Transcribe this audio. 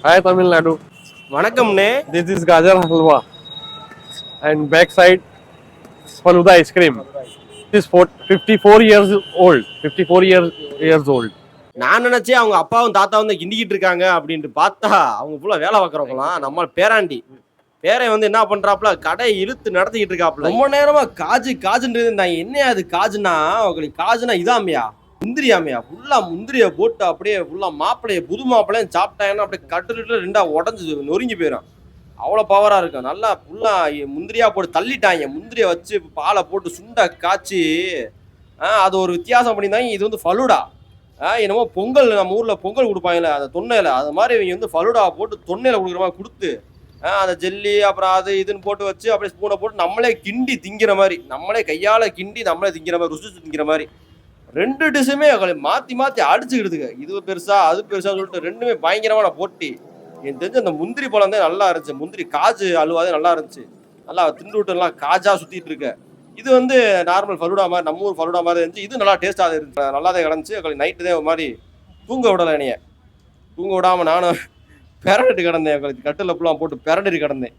Hi Tamil Nadu. வணக்கம்ண்ணே. This is Gajar Halwa and backside Faluda ice cream. This is 54 years old. 54 years old. நான் நினைச்சேன் அவங்க அப்பாவும் தாத்தாவும் தான் கிண்டிக்கிட்டு இருக்காங்க அப்படின்ட்டு பார்த்தா அவங்க ஃபுல்லா வேலை பார்க்குறவங்களாம் நம்ம பேராண்டி. பேரை வந்து என்ன பண்றாப்புல கடையை இழுத்து நடத்திக்கிட்டு இருக்காப்புல. ரொம்ப நேரமா காஜுன்றது நான் என்னையா அது காஜுனா உங்களுக்கு காஜுனா இதாமையா முந்திரியாமையா ஃபுல்லா முந்திரிய போட்டு அப்படியே ஃபுல்லா மாப்பிளைய புது மாப்பிள்ளையும் சாப்பிட்டாங்கன்னா அப்படியே கட்டுட்டு ரெண்டா உடஞ்சி நொறுங்கி போயிடும். அவ்வளோ பவரா இருக்கும். நல்லா ஃபுல்லா முந்திரியா போட்டு தள்ளிட்டாங்க. முந்திரியை வச்சு பாலை போட்டு சுண்டை காய்ச்சி அது ஒரு வித்தியாசம் பண்ணியிருந்தாங்க. இது வந்து ஃபலூடா. என்னமோ பொங்கல் நம்ம ஊர்ல பொங்கல் கொடுப்பாங்கல்ல அந்த தொன்னையில அது மாதிரி இவங்க வந்து ஃபலூடா போட்டு தொன்னையில கொடுக்குற மாதிரி கொடுத்து அந்த ஜெல்லி அப்புறம் அது இதுன்னு போட்டு வச்சு அப்படியே ஸ்பூனை போட்டு நம்மளே கிண்டி திங்கிற மாதிரி நம்மளே கையால கிண்டி நம்மளே திங்கிற மாதிரி ருசிச்சு திங்கிற மாதிரி ரெண்டு டிஷ்ஷுமே மாத்தி மாத்தி அடிச்சுக்கிடுதுங்க. இது பெருசா அது பெருசா சொல்லிட்டு ரெண்டுமே பயங்கரமான போட்டி. எனக்கு தெரிஞ்ச அந்த முந்திரி பழம் தான் நல்லா இருந்துச்சு. முந்திரி காஜு அல்வாதே நல்லா இருந்துச்சு. நல்லா திண்டு விட்டு எல்லாம் காஜா சுத்திட்டு இருக்க. இது வந்து நார்மல் ஃபலூடா மாதிரி நம்ம ஊர் ஃபலூடா மாதிரி இருந்துச்சு. இது நல்லா டேஸ்டாக இருந்துச்சு. நல்லாதான் கிடந்துச்சு. நைட்டு தான் ஒரு மாதிரி தூங்க விடலை என்னைய. தூங்க விடாம நானும் பெரண்டுட்டு கிடந்தேன். கட்டில் ஃபுல்லாக போட்டு பெரண்டுட்டு கிடந்தேன்.